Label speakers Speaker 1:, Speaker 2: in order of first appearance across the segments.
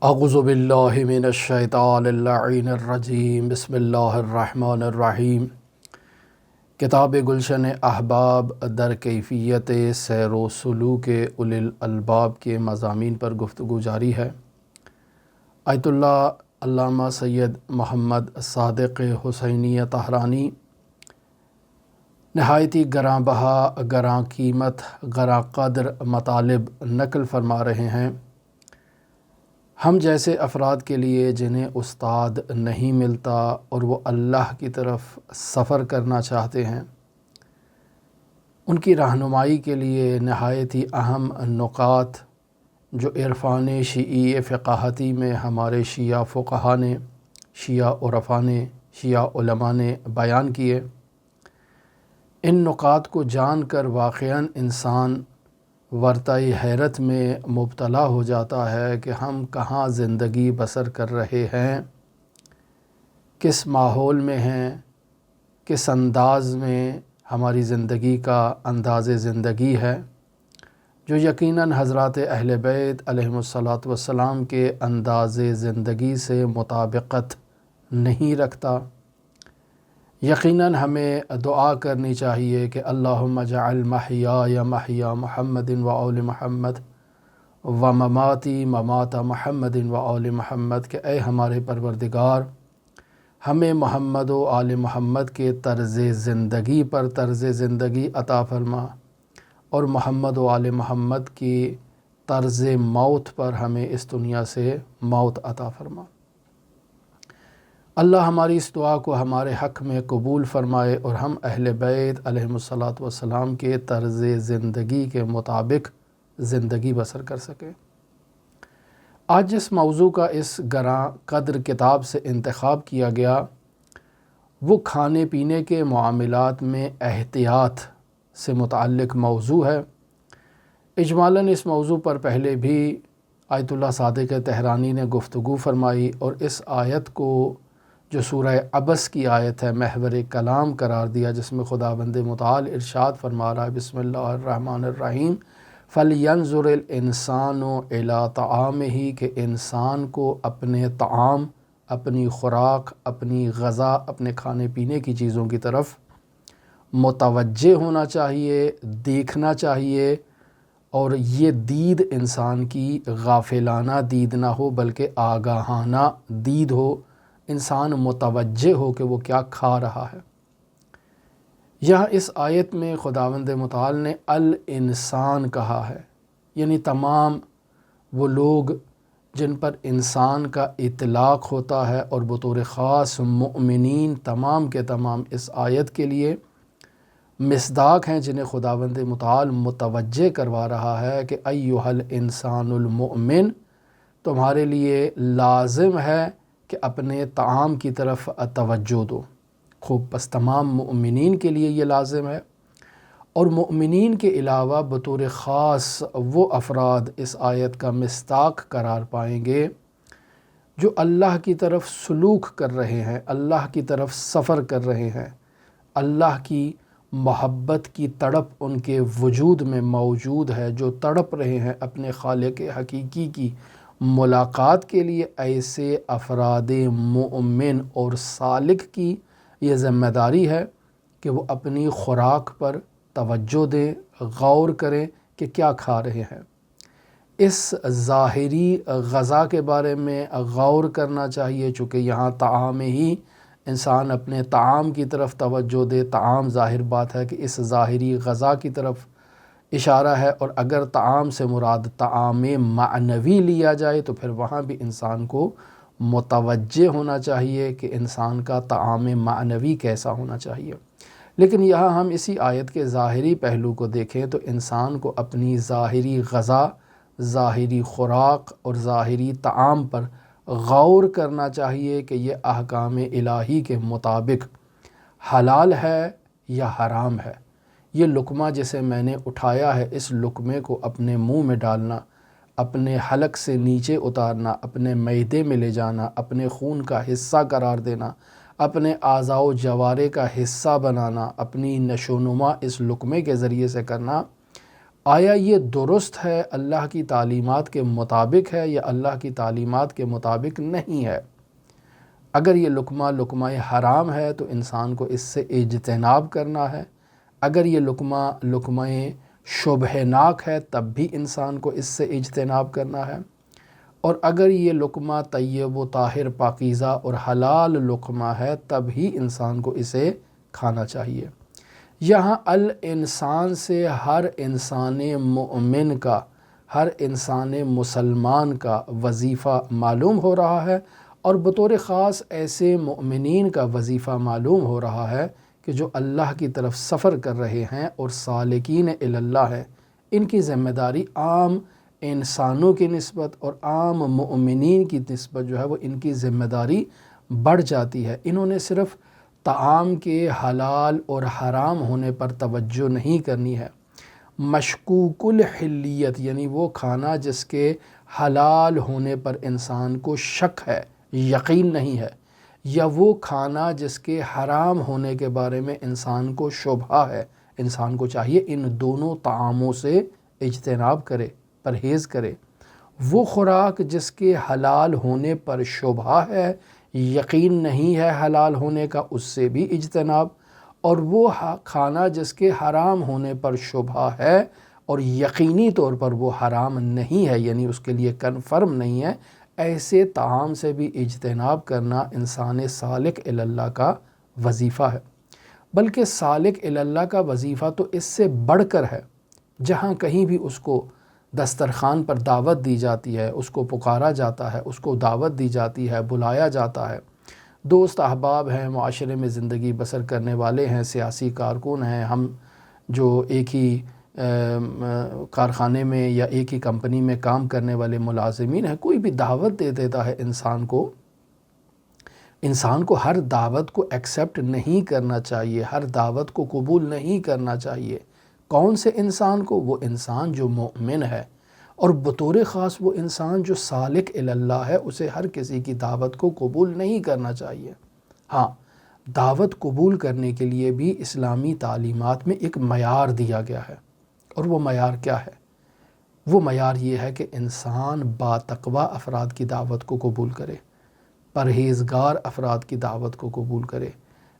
Speaker 1: اعوذ باللہ من الشیطان اللعین الرجیم بسم اللہ الرحمن الرحیم۔ کتاب گلشن احباب در کیفیت سیر و سلوک اولی الالباب کے مضامین پر گفتگو جاری ہے۔ آیت اللہ علامہ سید محمد صادق حسینی طہرانی نہایتی گراں بہا، گراں قیمت، گراں قدر مطالب نقل فرما رہے ہیں۔ ہم جیسے افراد کے لیے جنہیں استاد نہیں ملتا اور وہ اللہ کی طرف سفر کرنا چاہتے ہیں، ان کی رہنمائی کے لیے نہایت ہی اہم نکات جو عرفان شیعی فقاہتی میں ہمارے شیعہ فقہا نے، شیعہ عرفاء نے، شیعہ علماء نے بیان کیے، ان نکات کو جان کر واقعاً انسان ورطۂ حیرت میں مبتلا ہو جاتا ہے کہ ہم کہاں زندگی بسر کر رہے ہیں، کس ماحول میں ہیں، کس انداز میں ہماری زندگی کا انداز زندگی ہے، جو یقیناً حضرات اہل بیت علیہم الصلاۃ والسلام کے انداز زندگی سے مطابقت نہیں رکھتا۔ یقیناً ہمیں دعا کرنی چاہیے کہ اللہم اجعل محیای محیا محمد و آل محمد و مماتی ممات محمد و آل محمد، کہ اے ہمارے پروردگار، ہمیں محمد و آل محمد کے طرز زندگی پر طرز زندگی عطا فرما، اور محمد و آل محمد کی طرز موت پر ہمیں اس دنیا سے موت عطا فرما۔ اللہ ہماری اس دعا کو ہمارے حق میں قبول فرمائے اور ہم اہل بیت علیہم الصلاۃ والسلام کے طرز زندگی کے مطابق زندگی بسر کر سکیں۔ آج جس موضوع کا اس گراں قدر کتاب سے انتخاب کیا گیا وہ کھانے پینے کے معاملات میں احتیاط سے متعلق موضوع ہے۔ اجمالاً اس موضوع پر پہلے بھی آیت اللہ صادق طہرانی نے گفتگو فرمائی، اور اس آیت کو جو سورہ عبس کی آیت ہے محور کلام قرار دیا، جس میں خداوند متعال ارشاد فرما رہا ہے بسم اللہ الرحمن الرحیم فَلْيَنْظُرِ الْإِنسَانُ إِلَىٰ طَعَامِهِ، کہ انسان کو اپنے طعام، اپنی خوراک، اپنی غذا، اپنے کھانے پینے کی چیزوں کی طرف متوجہ ہونا چاہیے، دیکھنا چاہیے، اور یہ دید انسان کی غافلانہ دید نہ ہو بلکہ آگاہانہ دید ہو، انسان متوجہ ہو کہ وہ کیا کھا رہا ہے۔ یہاں اس آیت میں خداوند متعال نے الانسان کہا ہے، یعنی تمام وہ لوگ جن پر انسان کا اطلاق ہوتا ہے، اور بطور خاص مؤمنین تمام کے تمام اس آیت کے لیے مصداق ہیں، جنہیں خداوند متعال متوجہ کروا رہا ہے کہ ایھا الانسان المؤمن، تمہارے لیے لازم ہے کہ اپنے طعام کی طرف توجہ دو۔ خوب، بس تمام مؤمنین کے لیے یہ لازم ہے، اور مؤمنین کے علاوہ بطور خاص وہ افراد اس آیت کا مصداق قرار پائیں گے جو اللہ کی طرف سلوک کر رہے ہیں، اللہ کی طرف سفر کر رہے ہیں، اللہ کی محبت کی تڑپ ان کے وجود میں موجود ہے، جو تڑپ رہے ہیں اپنے خالق حقیقی کی ملاقات کے لیے۔ ایسے افراد مومن اور سالک کی یہ ذمہ داری ہے کہ وہ اپنی خوراک پر توجہ دیں، غور کریں کہ کیا کھا رہے ہیں۔ اس ظاہری غذا کے بارے میں غور کرنا چاہیے، چونکہ یہاں طعام ہی انسان اپنے طعام کی طرف توجہ دے، طعام ظاہر بات ہے کہ اس ظاہری غذا کی طرف اشارہ ہے، اور اگر طعام سے مراد طعام معنوی لیا جائے تو پھر وہاں بھی انسان کو متوجہ ہونا چاہیے کہ انسان کا طعام معنوی کیسا ہونا چاہیے۔ لیکن یہاں ہم اسی آیت کے ظاہری پہلو کو دیکھیں تو انسان کو اپنی ظاہری غذا، ظاہری خوراک اور ظاہری طعام پر غور کرنا چاہیے کہ یہ احکام الہی کے مطابق حلال ہے یا حرام ہے۔ یہ لقمہ جسے میں نے اٹھایا ہے، اس لقمے کو اپنے منہ میں ڈالنا، اپنے حلق سے نیچے اتارنا، اپنے معدے میں لے جانا، اپنے خون کا حصہ قرار دینا، اپنے اعضاء و جوارح کا حصہ بنانا، اپنی نشو و نما اس لقمے کے ذریعے سے کرنا، آیا یہ درست ہے، اللہ کی تعلیمات کے مطابق ہے یا اللہ کی تعلیمات کے مطابق نہیں ہے؟ اگر یہ لقمہ حرام ہے تو انسان کو اس سے اجتناب کرنا ہے، اگر یہ لقمہ شبہ ناک ہے تب بھی انسان کو اس سے اجتناب کرنا ہے، اور اگر یہ لقمہ طیب و طاہر پاکیزہ اور حلال لقمہ ہے تب ہی انسان کو اسے کھانا چاہیے۔ یہاں الانسان سے ہر انسان مؤمن کا، ہر انسان مسلمان کا وظیفہ معلوم ہو رہا ہے، اور بطور خاص ایسے مؤمنین کا وظیفہ معلوم ہو رہا ہے کہ جو اللہ کی طرف سفر کر رہے ہیں اور سالکین الی اللہ ہیں۔ ان کی ذمہ داری عام انسانوں کی نسبت اور عام مؤمنین کی نسبت جو ہے وہ ان کی ذمہ داری بڑھ جاتی ہے۔ انہوں نے صرف طعام کے حلال اور حرام ہونے پر توجہ نہیں کرنی ہے، مشکوک الحلیت یعنی وہ کھانا جس کے حلال ہونے پر انسان کو شک ہے، یقین نہیں ہے، یا وہ کھانا جس کے حرام ہونے کے بارے میں انسان کو شبہ ہے۔ انسان کو چاہیے ان دونوں طعاموں سے اجتناب کرے، پرہیز کرے۔ وہ خوراک جس کے حلال ہونے پر شبہ ہے، یقین نہیں ہے حلال ہونے کا، اس سے بھی اجتناب، اور وہ کھانا جس کے حرام ہونے پر شبہ ہے اور یقینی طور پر وہ حرام نہیں ہے، یعنی اس کے لیے کنفرم نہیں ہے، ایسے طعام سے بھی اجتناب کرنا انسان سالک الی اللہ کا وظیفہ ہے۔ بلکہ سالک الی اللہ کا وظیفہ تو اس سے بڑھ کر ہے۔ جہاں کہیں بھی اس کو دسترخوان پر دعوت دی جاتی ہے، اس کو پکارا جاتا ہے، اس کو دعوت دی جاتی ہے، بلایا جاتا ہے، دوست احباب ہیں، معاشرے میں زندگی بسر کرنے والے ہیں، سیاسی کارکن ہیں، ہم جو ایک ہی کارخانے میں یا ایک ہی کمپنی میں کام کرنے والے ملازمین ہیں، کوئی بھی دعوت دے دیتا ہے انسان کو ہر دعوت کو ایکسیپٹ نہیں کرنا چاہیے، ہر دعوت کو قبول نہیں کرنا چاہیے۔ کون سے انسان کو؟ وہ انسان جو مومن ہے، اور بطور خاص وہ انسان جو سالک الی اللہ ہے، اسے ہر کسی کی دعوت کو قبول نہیں کرنا چاہیے۔ ہاں، دعوت قبول کرنے کے لیے بھی اسلامی تعلیمات میں ایک معیار دیا گیا ہے، اور وہ معیار کیا ہے؟ وہ معیار یہ ہے کہ انسان باتقوی افراد کی دعوت کو قبول کرے، پرہیزگار افراد کی دعوت کو قبول کرے،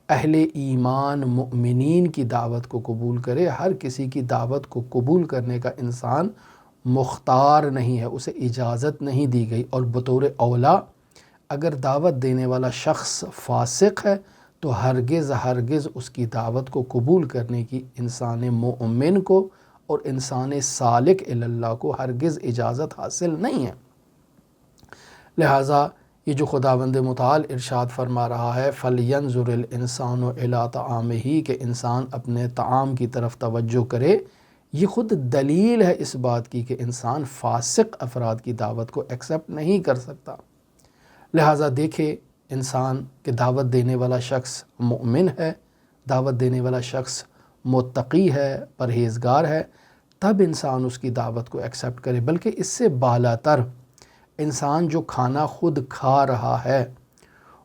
Speaker 1: اہل ایمان مؤمنین کی دعوت کو قبول کرے۔ ہر کسی کی دعوت کو قبول کرنے کا انسان مختار نہیں ہے، اسے اجازت نہیں دی گئی، اور بطور اولا اگر دعوت دینے والا شخص فاسق ہے تو ہرگز اس کی دعوت کو قبول کرنے کی انسان مومن کو اور انسان سالک الی اللہ کو ہرگز اجازت حاصل نہیں ہے۔ لہٰذا یہ جو خداوند متعال ارشاد فرما رہا ہے فَلْيَنْظُرِ الْإِنسَانُ إِلَىٰ طَعَامِهِ کہ انسان اپنے طعام کی طرف توجہ کرے، یہ خود دلیل ہے اس بات کی کہ انسان فاسق افراد کی دعوت کو ایکسیپٹ نہیں کر سکتا۔ لہٰذا دیکھے انسان کہ دعوت دینے والا شخص مؤمن ہے، دعوت دینے والا شخص متقی ہے، پرہیزگار ہے، تب انسان اس کی دعوت کو ایکسیپٹ کرے۔ بلکہ اس سے بالاتر انسان جو کھانا خود کھا رہا ہے،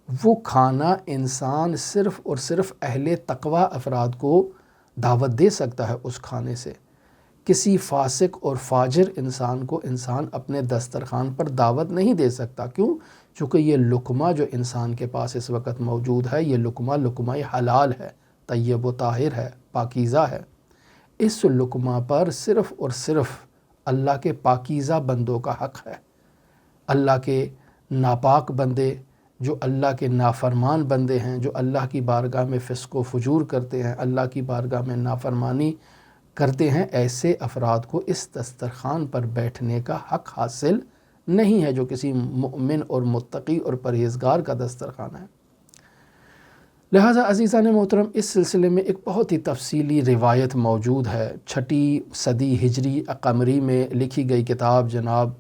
Speaker 1: وہ کھانا انسان صرف اور صرف اہل تقوی افراد کو دعوت دے سکتا ہے اس کھانے سے۔ کسی فاسق اور فاجر انسان کو انسان اپنے دسترخوان پر دعوت نہیں دے سکتا۔ کیوں؟ چونکہ یہ لقمہ جو انسان کے پاس اس وقت موجود ہے، یہ لقمہ حلال ہے، طیب و طاہر ہے، پاکیزہ ہے۔ اس لقمہ پر صرف اور صرف اللہ کے پاکیزہ بندوں کا حق ہے۔ اللہ کے ناپاک بندے، جو اللہ کے نافرمان بندے ہیں، جو اللہ کی بارگاہ میں فسق و فجور کرتے ہیں، اللہ کی بارگاہ میں نافرمانی کرتے ہیں، ایسے افراد کو اس دسترخوان پر بیٹھنے کا حق حاصل نہیں ہے جو کسی مؤمن اور متقی اور پرہیزگار کا دسترخوان ہے۔ لہٰذا عزیزان محترم، اس سلسلے میں ایک بہت ہی تفصیلی روایت موجود ہے۔ 6 صدی ہجری قمری میں لکھی گئی کتاب جناب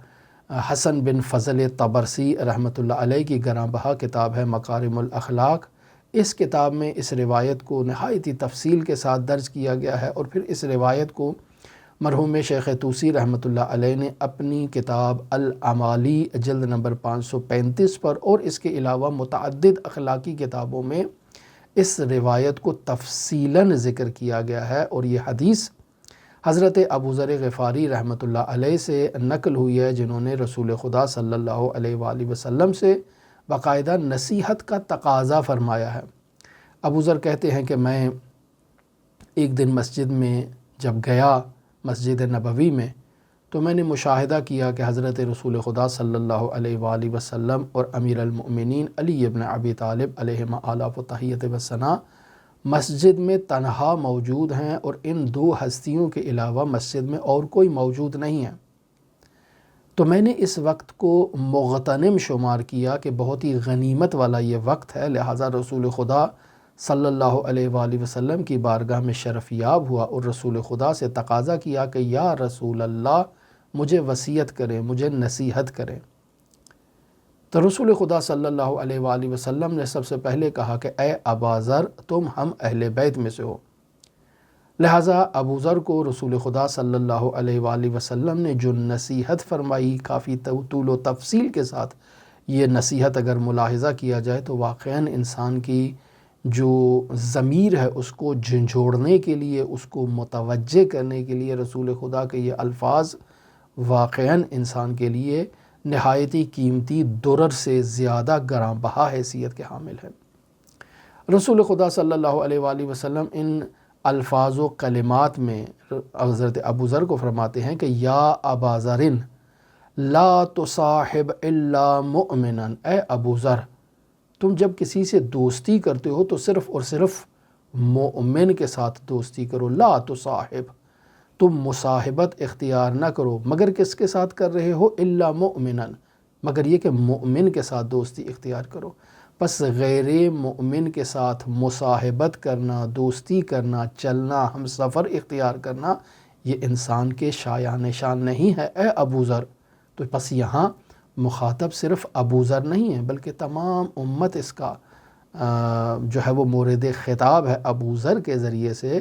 Speaker 1: حسن بن فضل طبرسی رحمۃ اللہ علیہ کی گراں بہا کتاب ہے مکارم الاخلاق۔ اس کتاب میں اس روایت کو نہایت ہی تفصیل کے ساتھ درج کیا گیا ہے، اور پھر اس روایت کو مرحوم شیخ طوسی رحمۃ اللہ علیہ نے اپنی کتاب العمالی جلد نمبر 535 پر اور اس کے علاوہ متعدد اخلاقی کتابوں میں اس روایت کو تفصیلاً ذکر کیا گیا ہے، اور یہ حدیث حضرت ابو ذر غفاری رحمۃ اللہ علیہ سے نقل ہوئی ہے، جنہوں نے رسول خدا صلی اللہ علیہ وآلہ وسلم سے باقاعدہ نصیحت کا تقاضا فرمایا ہے۔ ابو ذر کہتے ہیں کہ میں ایک دن مسجد میں جب گیا، مسجد نبوی میں، تو میں نے مشاہدہ کیا کہ حضرت رسول خدا صلی اللہ علیہ وآلہ وسلم اور امیر المؤمنین علی ابن ابی طالب علیہما آلاف و تحیت و ثنا مسجد میں تنہا موجود ہیں، اور ان دو ہستیوں کے علاوہ مسجد میں اور کوئی موجود نہیں ہے۔ تو میں نے اس وقت کو مغتنم شمار کیا کہ بہت ہی غنیمت والا یہ وقت ہے، لہٰذا رسول خدا صلی اللہ علیہ وآلہ وسلم کی بارگاہ میں شرف یاب ہوا اور رسول خدا سے تقاضا کیا کہ یا رسول اللہ مجھے وصیت کریں، مجھے نصیحت کریں۔ تو رسول خدا صلی اللہ علیہ وآلہ وسلم نے سب سے پہلے کہا کہ اے ابا ذر، تم ہم اہل بیت میں سے ہو، لہٰذا ابو ذر کو رسول خدا صلی اللہ علیہ وآلہ وسلم نے جو نصیحت فرمائی، کافی طول و تفصیل کے ساتھ یہ نصیحت اگر ملاحظہ کیا جائے تو واقعاً انسان کی جو ضمیر ہے اس کو جھنجھوڑنے کے لیے، اس کو متوجہ کرنے کے لیے رسول خدا کے یہ الفاظ واقعاً انسان کے لیے نہایتی قیمتی درر سے زیادہ گراں بہا حیثیت کے حامل ہے۔ رسول خدا صلی اللہ علیہ وآلہ وسلم ان الفاظ و کلمات میں حضرت ابو ذر کو فرماتے ہیں کہ یا ابا ذر لا تصاحب الا مؤمنا، اے ابو ذر تم جب کسی سے دوستی کرتے ہو تو صرف اور صرف مومن کے ساتھ دوستی کرو۔ لا تصاحب، تم مصاحبت اختیار نہ کرو، مگر کس کے ساتھ کر رہے ہو؟ الا مؤمنا، مگر یہ کہ مومن کے ساتھ دوستی اختیار کرو۔ پس غیر مومن کے ساتھ مصاحبت کرنا، دوستی کرنا، چلنا، ہم سفر اختیار کرنا، یہ انسان کے شایان شان نہیں ہے اے ابو ذر۔ تو پس یہاں مخاطب صرف ابو ذر نہیں ہے بلکہ تمام امت اس کا جو ہے وہ مورد خطاب ہے ابو ذر کے ذریعے سے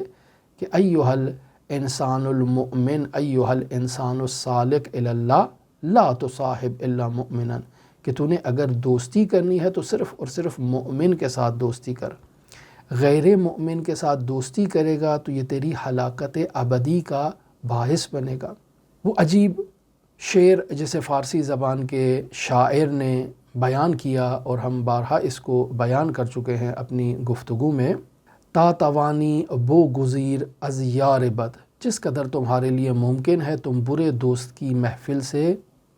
Speaker 1: کہ ایھا الانسان المؤمن ایھا الانسان السالک الی اللہ لا تصاحب الا مؤمنا، کہ تو نے اگر دوستی کرنی ہے تو صرف اور صرف مومن کے ساتھ دوستی کر، غیر مومن کے ساتھ دوستی کرے گا تو یہ تیری ہلاکت ابدی کا باعث بنے گا۔ وہ عجیب شعر جسے فارسی زبان کے شاعر نے بیان کیا اور ہم بارہا اس کو بیان کر چکے ہیں اپنی گفتگو میں، تا توانی بو گزیر از یار بد، جس قدر تمہارے لیے ممکن ہے تم برے دوست کی محفل سے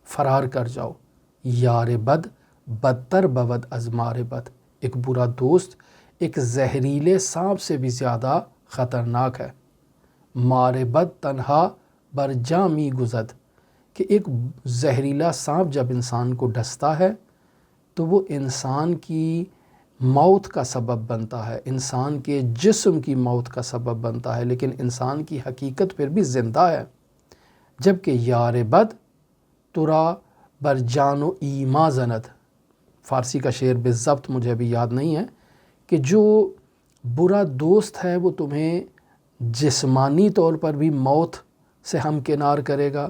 Speaker 1: فرار کر جاؤ۔ یار بد بدتر بود از مار بد، ایک برا دوست ایک زہریلے سانپ سے بھی زیادہ خطرناک ہے۔ مار بد تنہا بر جامی گزد، کہ ایک زہریلا سانپ جب انسان کو ڈستا ہے تو وہ انسان کی موت کا سبب بنتا ہے، انسان کے جسم کی موت کا سبب بنتا ہے، لیکن انسان کی حقیقت پھر بھی زندہ ہے۔ جبکہ یار بد ترا بر جان و ایما زند، فارسی کا شعر بالضبط مجھے ابھی یاد نہیں ہے، کہ جو برا دوست ہے وہ تمہیں جسمانی طور پر بھی موت سے ہمکنار کرے گا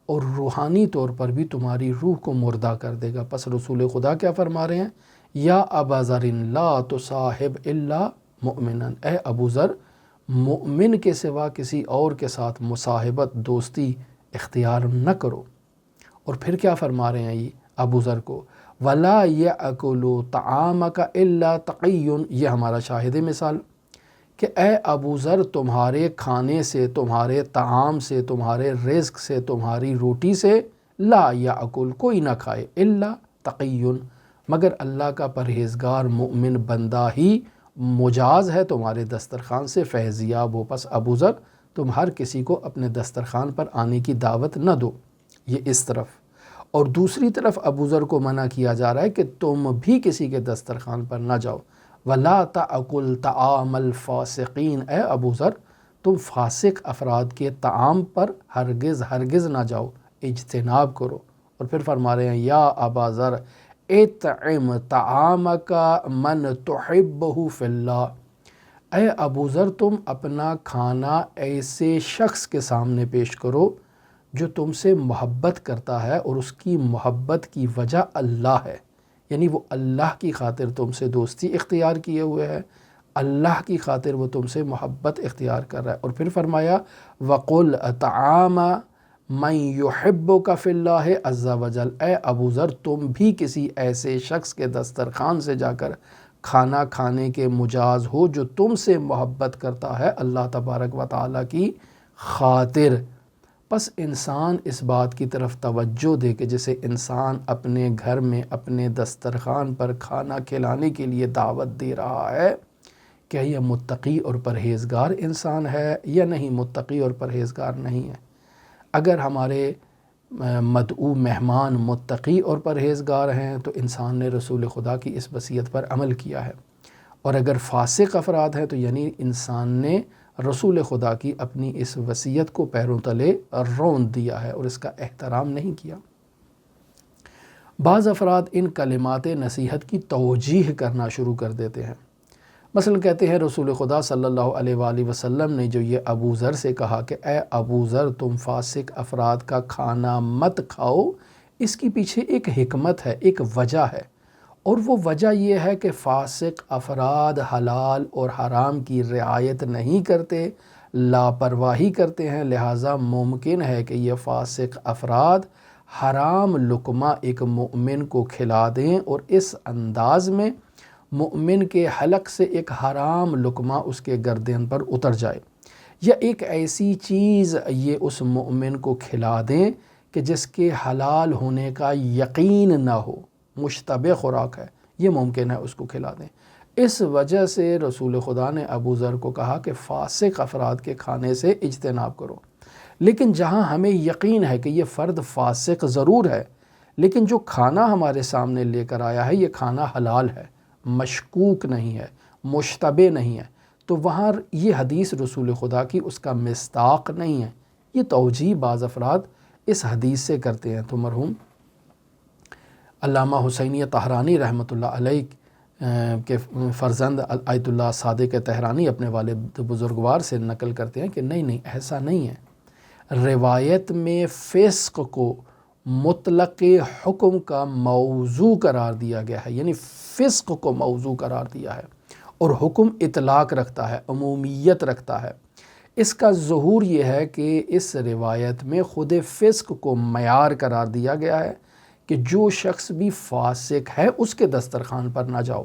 Speaker 1: اور روحانی طور پر بھی تمہاری روح کو مردہ کر دے گا۔ پس رسول خدا کیا فرما رہے ہیں؟ یا ابا ذر لا تصاحب الا مؤمنا، اے ابو ذر مؤمن کے سوا کسی اور کے ساتھ مصاحبت، دوستی اختیار نہ کرو۔ اور پھر کیا فرما رہے ہیں یہ ابو ذر کو؟ ولا یأکل طعامک الا تقی، یہ ہمارا شاہد مثال کہ اے ابو ذر تمہارے کھانے سے، تمہارے طعام سے، تمہارے رزق سے، تمہاری روٹی سے لا یأکل، کوئی نہ کھائے، الا تقی، مگر اللہ کا پرہیزگار مومن بندہ ہی مجاز ہے تمہارے دسترخوان سے فیضیاب ہو۔ پس ابو ذر تم ہر کسی کو اپنے دسترخوان پر آنے کی دعوت نہ دو، یہ اس طرف۔ اور دوسری طرف ابو ذر کو منع کیا جا رہا ہے کہ تم بھی کسی کے دسترخوان پر نہ جاؤ۔ وَلَا تَأْكُلْ طَعَامَ الْفَاسِقِينَ، اے ابو ذر تم فاسق افراد کے طعام پر ہرگز نہ جاؤ، اجتناب کرو۔ اور پھر فرما رہے ہیں یا ابا ذر اطعم طعامک من تحبہ فی اللہ، اے ابو ذر تم اپنا کھانا ایسے شخص کے سامنے پیش کرو جو تم سے محبت کرتا ہے اور اس کی محبت کی وجہ اللہ ہے، یعنی وہ اللہ کی خاطر تم سے دوستی اختیار کیے ہوئے ہے، اللہ کی خاطر وہ تم سے محبت اختیار کر رہا ہے۔ اور پھر فرمایا وَقُلْ طَعَامَ مَن يُحِبُّكَ فِي اللَّهِ عَزَّ وَجَلَ، اے ابو ذر تم بھی کسی ایسے شخص کے دسترخوان سے جا کر کھانا کھانے کے مجاز ہو جو تم سے محبت کرتا ہے اللہ تبارک و تعالیٰ کی خاطر۔ پس انسان اس بات کی طرف توجہ دے کہ جسے انسان اپنے گھر میں اپنے دسترخوان پر کھانا کھلانے کے لیے دعوت دے رہا ہے، کیا یہ متقی اور پرہیزگار انسان ہے یا نہیں؟ متقی اور پرہیزگار نہیں ہے۔ اگر ہمارے مدعو مہمان متقی اور پرہیزگار ہیں تو انسان نے رسول خدا کی اس وصیت پر عمل کیا ہے، اور اگر فاسق افراد ہیں تو یعنی انسان نے رسول خدا کی اپنی اس وصیت کو پیروں تلے روند دیا ہے اور اس کا احترام نہیں کیا۔ بعض افراد ان کلمات نصیحت کی توجیہ کرنا شروع کر دیتے ہیں، مثلا کہتے ہیں رسول خدا صلی اللہ علیہ وآلہ وسلم نے جو یہ ابو ذر سے کہا کہ اے ابو ذر تم فاسق افراد کا کھانا مت کھاؤ، اس کی پیچھے ایک حکمت ہے، ایک وجہ ہے، اور وہ وجہ یہ ہے کہ فاسق افراد حلال اور حرام کی رعایت نہیں کرتے، لاپرواہی کرتے ہیں، لہٰذا ممکن ہے کہ یہ فاسق افراد حرام لقمہ ایک مومن کو کھلا دیں اور اس انداز میں مومن کے حلق سے ایک حرام لقمہ اس کے گردن پر اتر جائے، یا ایک ایسی چیز یہ اس مومن کو کھلا دیں کہ جس کے حلال ہونے کا یقین نہ ہو، مشتبہ خوراک ہے، یہ ممکن ہے اس کو کھلا دیں۔ اس وجہ سے رسول خدا نے ابو ذر کو کہا کہ فاسق افراد کے کھانے سے اجتناب کرو، لیکن جہاں ہمیں یقین ہے کہ یہ فرد فاسق ضرور ہے، لیکن جو کھانا ہمارے سامنے لے کر آیا ہے یہ کھانا حلال ہے، مشکوک نہیں ہے، مشتبہ نہیں ہے، تو وہاں یہ حدیث رسول خدا کی اس کا مصداق نہیں ہے۔ یہ توجیہ بعض افراد اس حدیث سے کرتے ہیں۔ تو مرحوم علامہ حسینی طہرانی رحمۃ اللہ علیہ کے فرزند آیت اللہ صادق طہرانی اپنے والد بزرگوار سے نقل کرتے ہیں کہ نہیں ایسا نہیں ہے، روایت میں فسق کو مطلق حکم کا موضوع قرار دیا گیا ہے، یعنی فسق کو موضوع قرار دیا ہے اور حکم اطلاق رکھتا ہے، عمومیت رکھتا ہے۔ اس کا ظہور یہ ہے کہ اس روایت میں خود فسق کو معیار قرار دیا گیا ہے کہ جو شخص بھی فاسق ہے اس کے دسترخوان پر نہ جاؤ،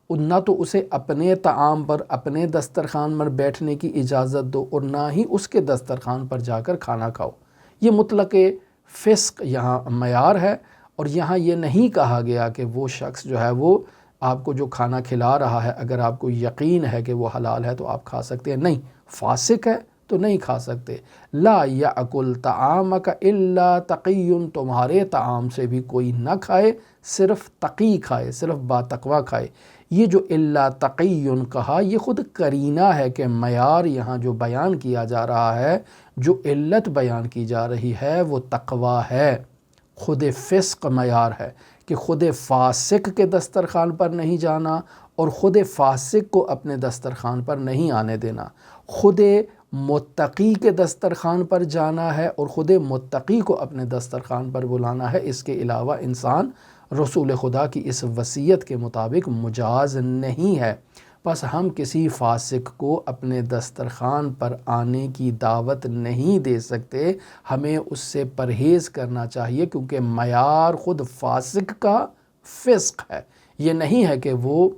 Speaker 1: نہ تو اسے اپنے طعام پر اپنے دسترخوان پر بیٹھنے کی اجازت دو اور نہ ہی اس کے دسترخوان پر جا کر کھانا کھاؤ۔ یہ مطلق فسق یہاں معیار ہے، اور یہاں یہ نہیں کہا گیا کہ وہ شخص جو ہے وہ آپ کو جو کھانا کھلا رہا ہے اگر آپ کو یقین ہے کہ وہ حلال ہے تو آپ کھا سکتے ہیں، نہیں، فاسق ہے تو نہیں کھا سکتے۔ لا یأکل طعامک الا تقی، تمہارے طعام سے بھی کوئی نہ کھائے، صرف تقی کھائے، صرف باتقوی کھائے۔ یہ جو الا تقی کہا یہ خود قرینہ ہے کہ معیار یہاں جو بیان کیا جا رہا ہے، جو علت بیان کی جا رہی ہے وہ تقوی ہے، خود فسق معیار ہے کہ خود فاسق کے دسترخوان پر نہیں جانا اور خود فاسق کو اپنے دسترخوان پر نہیں آنے دینا، خود متقی کے دسترخوان پر جانا ہے اور خود متقی کو اپنے دسترخوان پر بلانا ہے۔ اس کے علاوہ انسان رسول خدا کی اس وصیت کے مطابق مجاز نہیں ہے۔ بس ہم کسی فاسق کو اپنے دسترخوان پر آنے کی دعوت نہیں دے سکتے، ہمیں اس سے پرہیز کرنا چاہیے، کیونکہ معیار خود فاسق کا فسق ہے۔ یہ نہیں ہے کہ وہ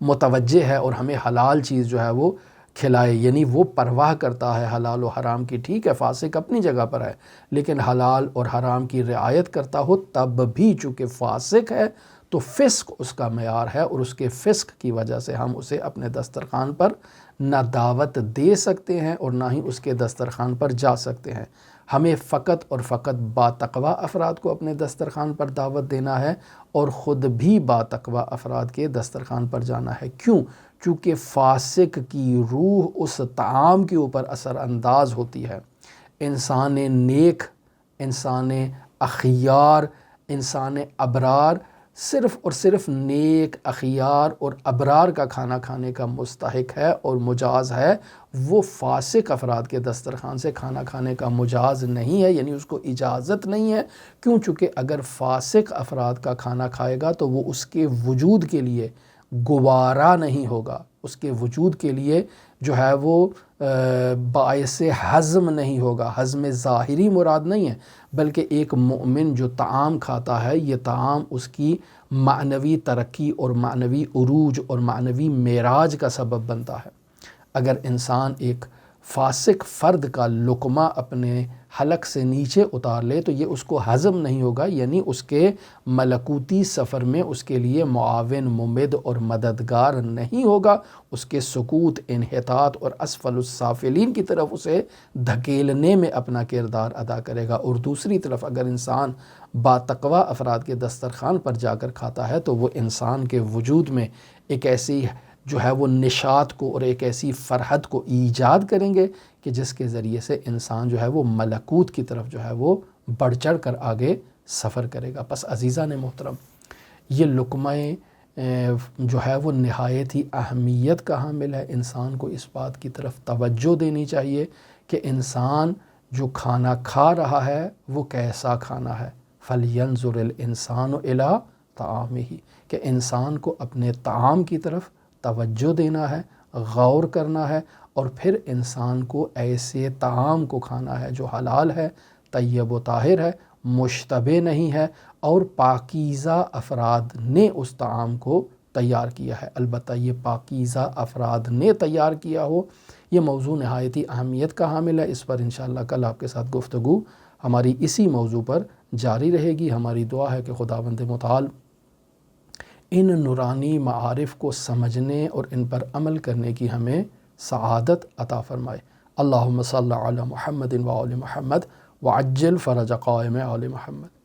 Speaker 1: متوجہ ہے اور ہمیں حلال چیز جو ہے وہ کھلائے، یعنی وہ پرواہ کرتا ہے حلال و حرام کی، ٹھیک ہے فاسق اپنی جگہ پر ہے، لیکن حلال اور حرام کی رعایت کرتا ہو تب بھی چونکہ فاسق ہے تو فسق اس کا معیار ہے، اور اس کے فسق کی وجہ سے ہم اسے اپنے دسترخوان پر نہ دعوت دے سکتے ہیں اور نہ ہی اس کے دسترخوان پر جا سکتے ہیں۔ ہمیں فقط اور فقط باتقوی افراد کو اپنے دسترخوان پر دعوت دینا ہے اور خود بھی باتقوی افراد کے دسترخوان پر جانا ہے۔ کیوں؟ چونکہ فاسق کی روح اس طعام کے اوپر اثر انداز ہوتی ہے۔ انسان نیک، انسان اخیار، انسان ابرار صرف اور صرف نیک، اخیار اور ابرار کا کھانا کھانے کا مستحق ہے اور مجاز ہے، وہ فاسق افراد کے دسترخوان سے کھانا کھانے کا مجاز نہیں ہے، یعنی اس کو اجازت نہیں ہے۔ کیوں؟ چونکہ اگر فاسق افراد کا کھانا کھائے گا تو وہ اس کے وجود کے لیے گوارا نہیں ہوگا، اس کے وجود کے لیے جو ہے وہ باعث ہضم نہیں ہوگا۔ ہضم ظاہری مراد نہیں ہے، بلکہ ایک مومن جو طعام کھاتا ہے، یہ طعام اس کی معنوی ترقی اور معنوی عروج اور معنوی معراج کا سبب بنتا ہے۔ اگر انسان ایک فاسق فرد کا لقمہ اپنے حلق سے نیچے اتار لے تو یہ اس کو ہضم نہیں ہوگا، یعنی اس کے ملکوتی سفر میں اس کے لیے معاون، ممد اور مددگار نہیں ہوگا، اس کے سقوط، انحطاط اور اسفل السافلین کی طرف اسے دھکیلنے میں اپنا کردار ادا کرے گا۔ اور دوسری طرف اگر انسان باتقوا افراد کے دسترخوان پر جا کر کھاتا ہے تو وہ انسان کے وجود میں ایک ایسی جو ہے وہ نشاط کو اور ایک ایسی فرحت کو ایجاد کریں گے کہ جس کے ذریعے سے انسان جو ہے وہ ملکوت کی طرف جو ہے وہ بڑھ چڑھ کر آگے سفر کرے گا۔ پس عزیزان محترم، یہ لقمہ جو ہے وہ نہایت ہی اہمیت کا حامل ہے۔ انسان کو اس بات کی طرف توجہ دینی چاہیے کہ انسان جو کھانا کھا رہا ہے وہ کیسا کھانا ہے۔ فَلْيَنْظُرِ الْإِنسَانُ إِلَىٰ طَعَامِهِ، کہ انسان کو اپنے طعام کی طرف توجہ دینا ہے، غور کرنا ہے، اور پھر انسان کو ایسے طعام کو کھانا ہے جو حلال ہے، طیب و طاہر ہے، مشتبہ نہیں ہے، اور پاکیزہ افراد نے اس طعام کو تیار کیا ہے۔ البتہ یہ پاکیزہ افراد نے تیار کیا ہو، یہ موضوع نہایت ہی اہمیت کا حامل ہے۔ اس پر انشاءاللہ کل آپ کے ساتھ گفتگو ہماری اسی موضوع پر جاری رہے گی۔ ہماری دعا ہے کہ خداوند متعال ان نورانی معارف کو سمجھنے اور ان پر عمل کرنے کی ہمیں سعادت عطا فرمائے۔ اللہم صلی علی محمد و آل محمد وعجل فرج قائم آل محمد۔